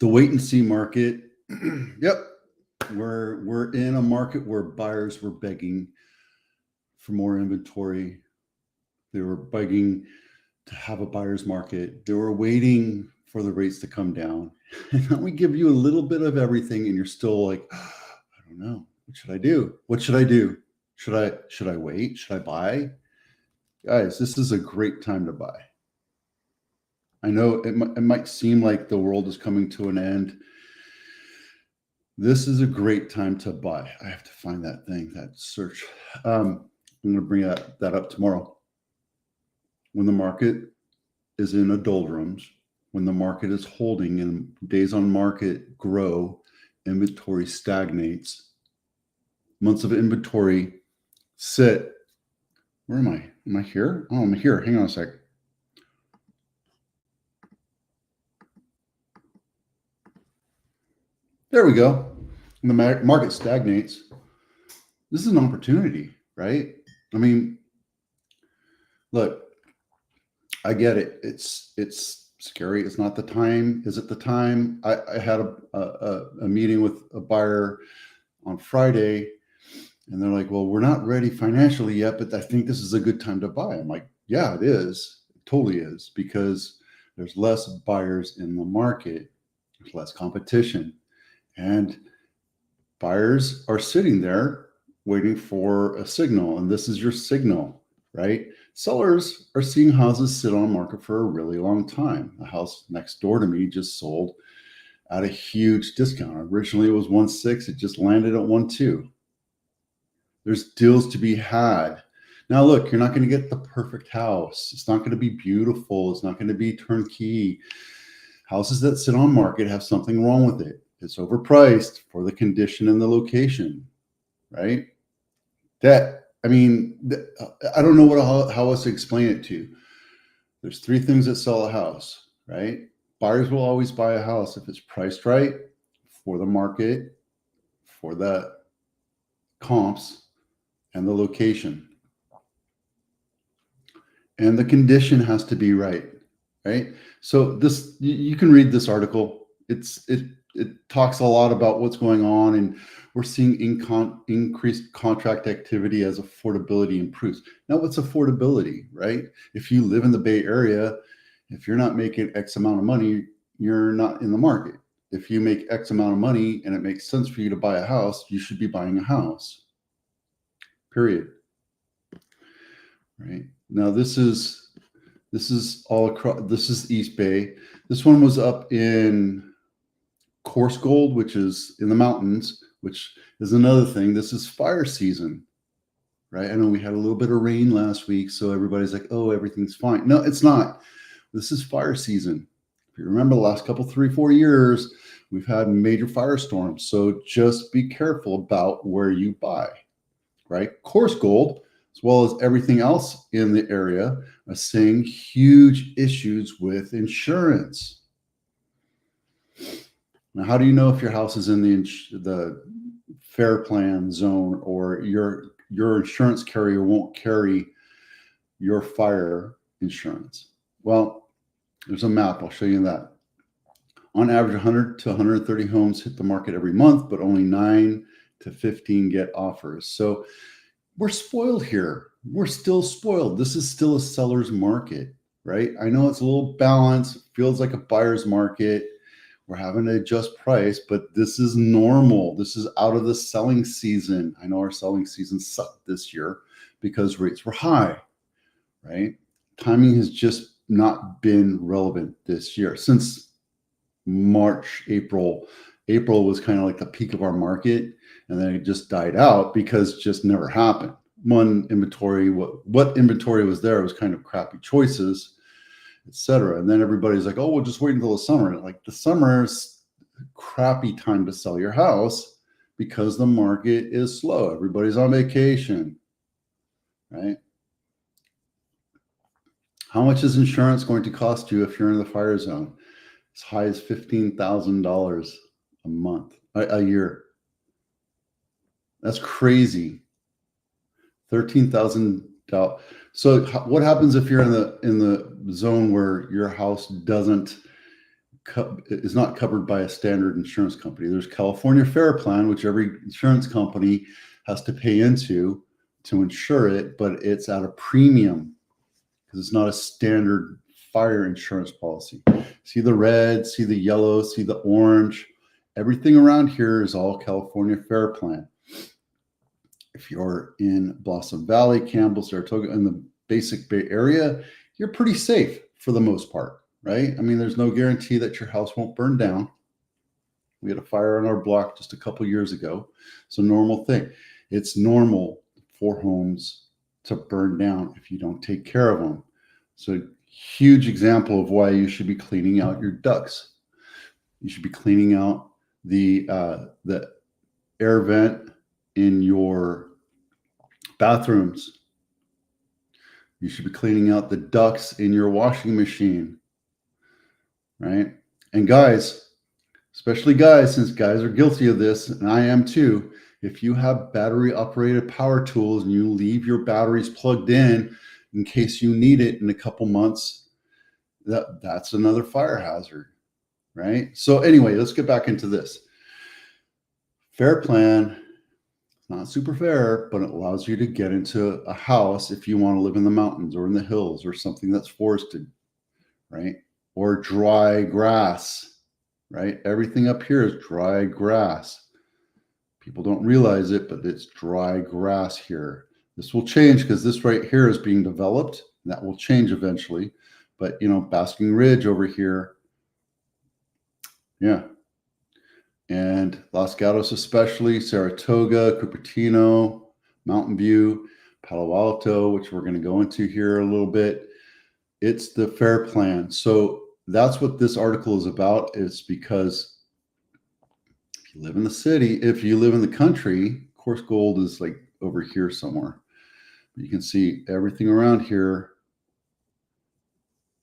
wait and see market. Yep. We're in a market where buyers were begging for more inventory. They were begging to have a buyer's market. They were waiting for the rates to come down. And then we give you a little bit of everything and you're still like, I don't know. What should I do? What should I do? Should I wait? Should I buy? Guys, this is a great time to buy. I know it might seem like the world is coming to an end. This is a great time to buy. I have to find that thing, that search. I'm going to bring that up tomorrow. When the market is in a doldrums, when the market is holding and days on market grow, inventory stagnates, months of inventory sit. Where am I? Am I here? Oh, I'm here. Hang on a sec. There we go. When the market stagnates, this is an opportunity, right? I mean, look, I get it. It's scary. It's not the time. Is it the time? I had a meeting with a buyer on Friday, and they're like, well, we're not ready financially yet, but I think this is a good time to buy. I'm like, yeah, it is. It totally is, because there's less buyers in the market. There's less competition. And buyers are sitting there waiting for a signal. And this is your signal, right? Sellers are seeing houses sit on the market for a really long time. The house next door to me just sold at a huge discount. Originally it was 1.6. It just landed at 1.2. There's deals to be had. Now, look, you're not going to get the perfect house. It's not going to be beautiful. It's not going to be turnkey. Houses that sit on market have something wrong with it. It's overpriced for the condition and the location, right? I don't know how else to explain it to you. There's three things that sell a house, right? Buyers will always buy a house if it's priced right, for the market, for the comps, and the location. And the condition has to be right? So this, you can read this article. It talks a lot about what's going on, and we're seeing increased contract activity as affordability improves. Now, what's affordability, right? If you live in the Bay Area, if you're not making X amount of money, you're not in the market. If you make X amount of money and it makes sense for you to buy a house, you should be buying a house. Period. Right? Now, this is all across. This is East Bay. This one was up in coarse gold, which is in the mountains, which is another thing. This is fire season, right? I know we had a little bit of rain last week, so everybody's like, oh, everything's fine. No, it's not. This is fire season. If you remember the last couple, 3-4 years, we've had major firestorms. So just be careful about where you buy, right? Coarse gold, as well as everything else in the area, are seeing huge issues with insurance. Now, how do you know if your house is in the fair plan zone, or your insurance carrier won't carry your fire insurance? Well, there's a map. I'll show you that. On average, 100 to 130 homes hit the market every month, but only 9 to 15 get offers. So we're spoiled here. We're still spoiled. This is still a seller's market, right? I know it's a little balanced, feels like a buyer's market. We're having to adjust price, but this is normal. This is out of the selling season. I know our selling season sucked this year because rates were high, right? Timing has just not been relevant this year. Since March, April was kind of like the peak of our market, and then it just died out because it just never happened. One, inventory, what inventory was there was kind of crappy choices, etc. And then everybody's like, oh, we'll just wait until the summer. Like, the summer's a crappy time to sell your house because the market is slow. Everybody's on vacation, right? How much is insurance going to cost you if you're in the fire zone? As high as $15,000 a month, a year. That's crazy. $13,000. So what happens if you're in the zone where your house doesn't is not covered by a standard insurance company. There's California Fair Plan, which every insurance company has to pay into to insure it, but it's at a premium because it's not a standard fire insurance policy. See the red, see the yellow, see the orange. Everything around here is all California Fair Plan. If you're in Blossom Valley, Campbell, Saratoga, in the basic Bay Area, you're pretty safe for the most part, right? I mean, there's no guarantee that your house won't burn down. We had a fire on our block just a couple years ago. It's a normal thing. It's normal for homes to burn down if you don't take care of them. So huge example of why you should be cleaning out your ducts. You should be cleaning out the air vent in your bathrooms. You should be cleaning out the ducts in your washing machine, right? And guys, especially guys, since guys are guilty of this, and I am too, if you have battery operated power tools and you leave your batteries plugged in case you need it in a couple months, that's another fire hazard, right? So anyway, let's get back into this. Fair plan, not super fair, but it allows you to get into a house if you want to live in the mountains or in the hills or something that's forested, right? Or dry grass, right? Everything up here is dry grass. People don't realize it, but it's dry grass here. This will change because this right here is being developed. And that will change eventually. But, you know, Basking Ridge over here. Yeah. And Los Gatos especially, Saratoga, Cupertino, Mountain View, Palo Alto, which we're going to go into here a little bit. It's the fair plan. So that's what this article is about. It's because if you live in the city, if you live in the country, coarse gold is like over here somewhere. You can see everything around here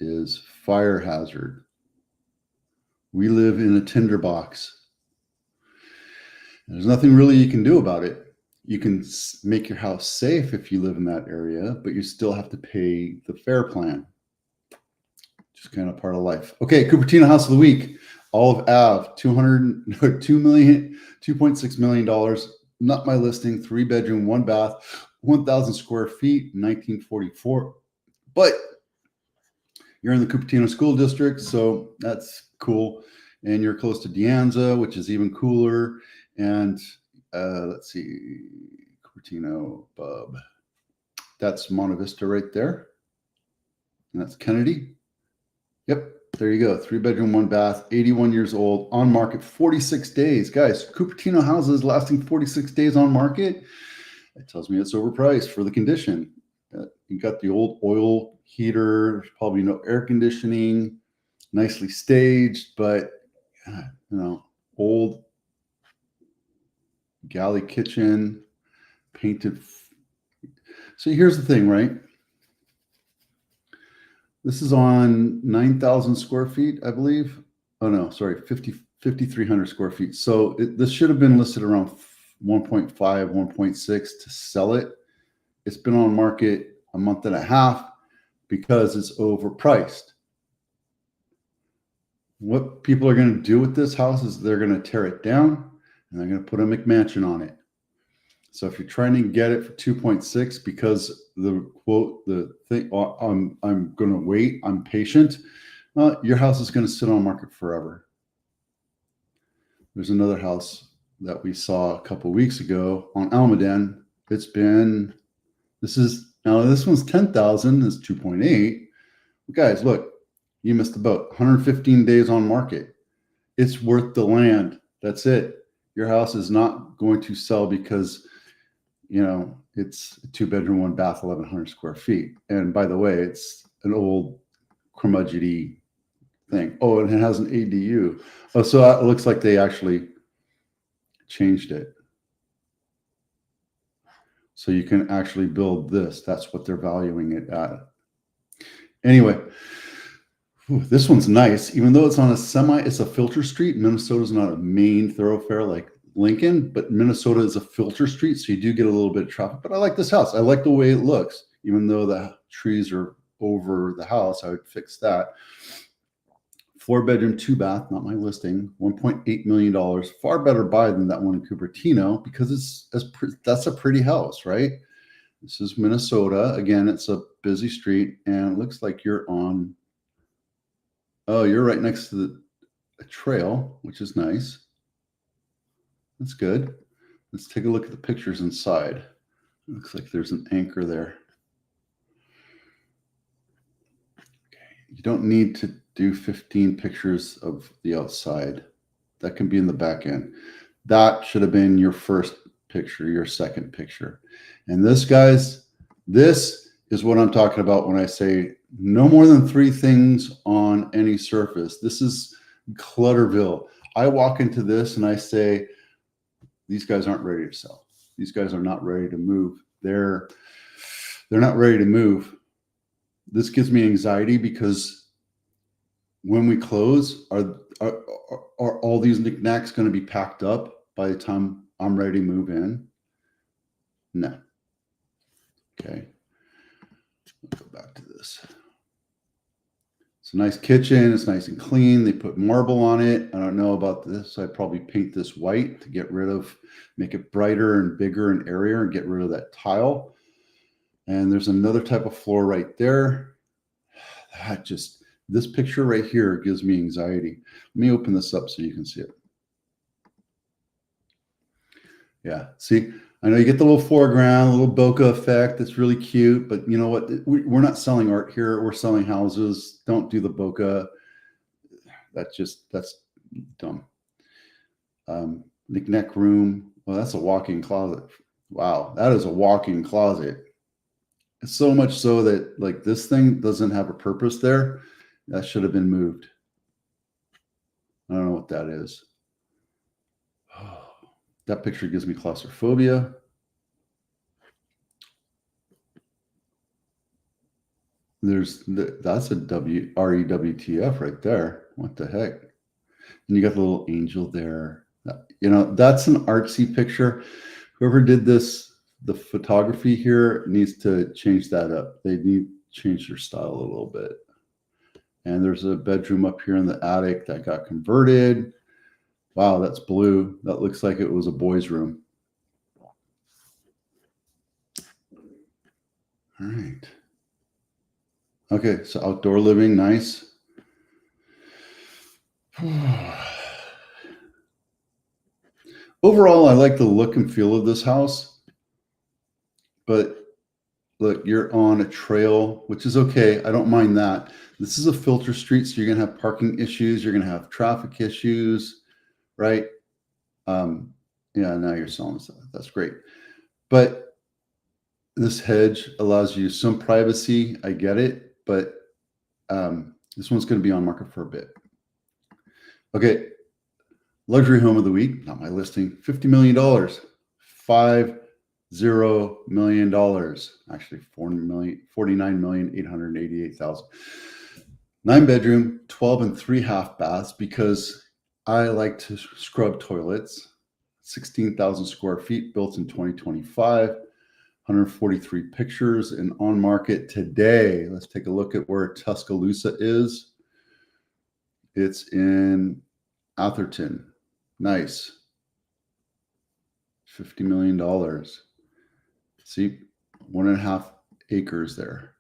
is fire hazard. We live in a tinderbox. There's nothing really you can do about it. You can make your house safe if you live in that area, but you still have to pay the fair plan. Just kind of part of life. Okay, Cupertino House of the Week. Olive Ave, $2.6 million. Not my listing. 3-bedroom, 1-bath, 1,000 square feet, 1944. But you're in the Cupertino School District, so that's cool. And you're close to De Anza, which is even cooler. And let's see, Cupertino Bub. That's Monte Vista right there. And that's Kennedy. Yep. There you go. 3-bedroom, 1-bath, 81 years old, on market 46 days. Guys, Cupertino houses lasting 46 days on market. It tells me it's overpriced for the condition. You got the old oil heater. There's probably no air conditioning. Nicely staged, but you know, old galley kitchen, painted. So here's the thing, right? This is on 9,000 square feet, I believe. Oh, no, sorry, 5,300 square feet. So this should have been listed around 1.5, 1.6 to sell it. It's been on market a month and a half because it's overpriced. What people are going to do with this house is they're going to tear it down and they're going to put a McMansion on it. So if you're trying to get it for 2.6 because the quote, the thing, I'm going to wait, I'm patient, your house is going to sit on market forever. There's another house that we saw a couple of weeks ago on Almaden. This one's 10,000, it's 2.8. Guys, look, you missed the boat. 115 days on market. It's worth the land. That's it. Your house is not going to sell because, you know, it's a 2-bedroom, 1-bath, 1,100 square feet. And by the way, it's an old curmudgeony thing. Oh, and it has an ADU. Oh, so it looks like they actually changed it. So you can actually build this. That's what they're valuing it at. Anyway, this one's nice. Even though it's on a semi, it's a filter street. Minnesota's not a main thoroughfare like Lincoln, but Minnesota is a filter street, so you do get a little bit of traffic. But I like this house. I like the way it looks. Even though the trees are over the house, I would fix that. 4-bedroom, 2-bath, not my listing, $1.8 million. Far better buy than that one in Cupertino because that's a pretty house, right? This is Minnesota. Again, it's a busy street, and it looks like you're right next to a trail, which is nice. That's good. Let's take a look at the pictures inside. Looks like there's an anchor there. You don't need to do 15 pictures of the outside. That can be in the back end. That should have been your first picture, your second picture. And this, guys, this is what I'm talking about when I say no more than 3 things on any surface. This is Clutterville. I walk into this and I say, these guys aren't ready to sell. These guys are not ready to move. They're not ready to move. This gives me anxiety because when we close, are all these knickknacks going to be packed up by the time I'm ready to move in? No. Okay. Let's go back to this. It's a nice kitchen. It's nice and clean. They put marble on it. I don't know about this. I'd probably paint this white to make it brighter and bigger and airier and get rid of that tile. And there's another type of floor right there. This picture right here gives me anxiety. Let me open this up so you can see it. Yeah, see, I know you get the little foreground, a little bokeh effect. That's really cute, but you know what? We're not selling art here. We're selling houses. Don't do the bokeh. That's dumb. Knick-knack room. Well, that's a walk-in closet. Wow, that is a walk-in closet. It's so much so that like this thing doesn't have a purpose there. That should have been moved. I don't know what that is. Oh, that picture gives me claustrophobia. That's a REWTF right there. What the heck? And you got the little angel there. You know, that's an artsy picture. Whoever did this, the photography here needs to change that up. They need to change their style a little bit. And there's a bedroom up here in the attic that got converted. Wow, that's blue. That looks like it was a boys' room. All right. Okay, so outdoor living, nice. Overall, I like the look and feel of this house. But look, you're on a trail, which is okay. I don't mind that. This is a filter street, so you're going to have parking issues. You're going to have traffic issues, right? Yeah, now you're selling stuff. That's great. But this hedge allows you some privacy. I get it. But this one's going to be on market for a bit. Okay. Luxury home of the week, not my listing, $50 million. $50 million. Actually, $49,888,000. 9-bedroom, 12 and 3.5 baths because I like to scrub toilets. 16,000 square feet, built in 2025. 143 pictures and on market today. Let's take a look at where Tuscaloosa is. It's in Atherton. Nice. $50 million. See, 1.5 acres there.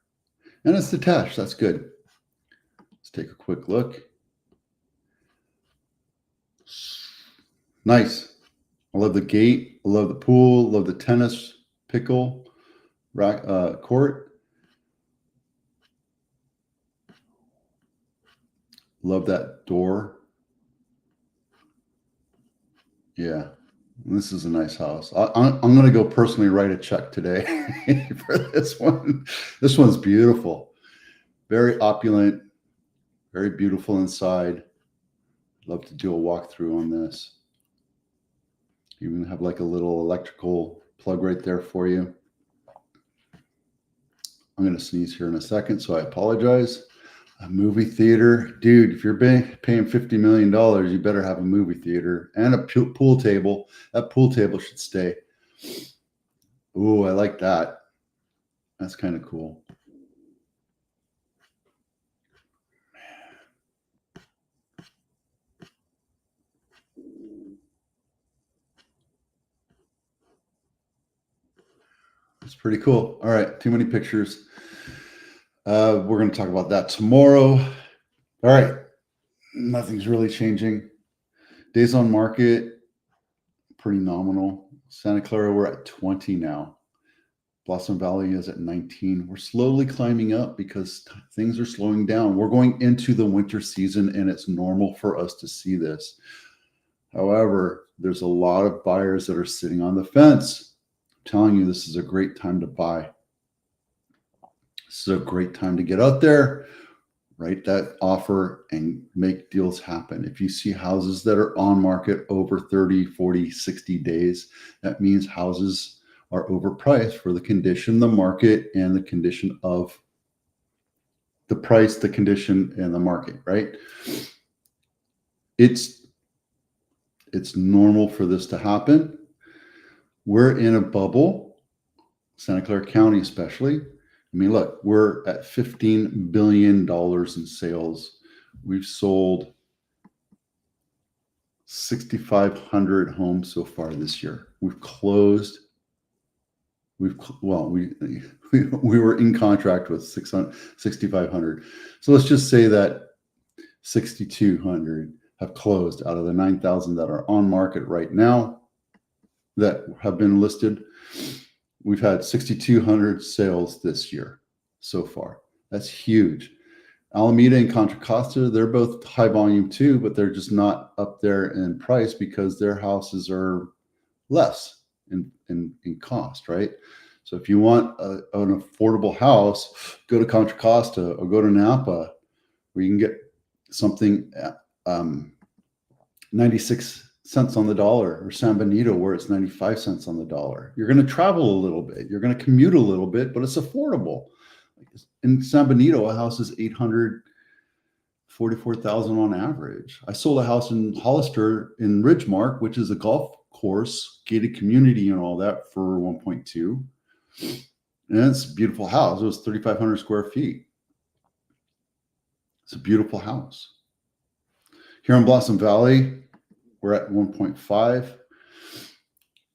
And it's detached. That's good. Let's take a quick look. Nice. I love the gate. I love the pool. Love the tennis pickle court. Love that door. Yeah, this is a nice house. I'm going to go personally write a check today for this one. This one's beautiful. Very opulent. Very beautiful inside. Love to do a walkthrough on this. You even have like a little electrical plug right there for you. I'm going to sneeze here in a second, so I apologize. A movie theater. Dude, if you're paying $50 million, you better have a movie theater and a pool table. That pool table should stay. Ooh, I like that. That's kind of cool. It's pretty cool. All right, too many pictures. We're going to talk about that tomorrow. All right, nothing's really changing. Days on market, pretty nominal. Santa Clara, we're at 20 now. Blossom Valley is at 19. We're slowly climbing up because things are slowing down. We're going into the winter season, and it's normal for us to see this. However, there's a lot of buyers that are sitting on the fence. I'm telling you, this is a great time to buy. This is a great time to get out there, write that offer, and make deals happen. If you see houses that are on market over 30, 40, 60 days, that means houses are overpriced for the condition, the market, and the condition of the price, the condition, and the market, right? It's normal for this to happen. We're in a bubble, Santa Clara County especially. I mean, look, we're at $15 billion in sales. We've sold 6,500 homes so far this year. We were in contract with 6,500. So let's just say that 6,200 have closed out of the 9,000 that are on market right now that have been listed. We've had 6,200 sales this year so far. That's huge. Alameda and Contra Costa, they're both high volume too, but they're just not up there in price because their houses are less in cost, right? So if you want an affordable house, go to Contra Costa or go to Napa, where you can get something at 96 cents on the dollar, or San Benito, where it's 95 cents on the dollar. You're going to travel a little bit. You're going to commute a little bit, but it's affordable. In San Benito, a house is $844,000 on average. I sold a house in Hollister in Ridgemark, which is a golf course, gated community and all that, for 1.2. And it's a beautiful house. It was 3,500 square feet. It's a beautiful house. Here in Blossom Valley, we're at 1.5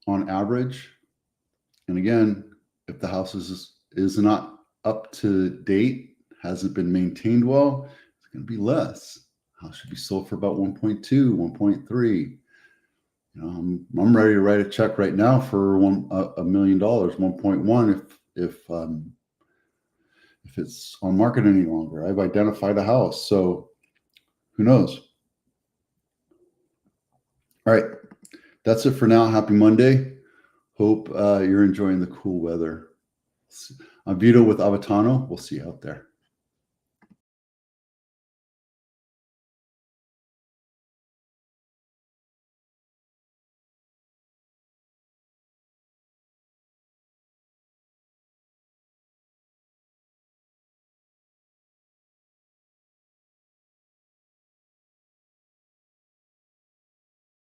on average. And again, if the house is not up to date, hasn't been maintained well, it's going to be less. House should be sold for about 1.2, 1.3. You know, I'm ready to write a check right now for $1 million, 1.1 if it's on market any longer. I've identified a house, so who knows? All right, that's it for now. Happy Monday. Hope you're enjoying the cool weather. I'm Vito with Avatano. We'll see you out there.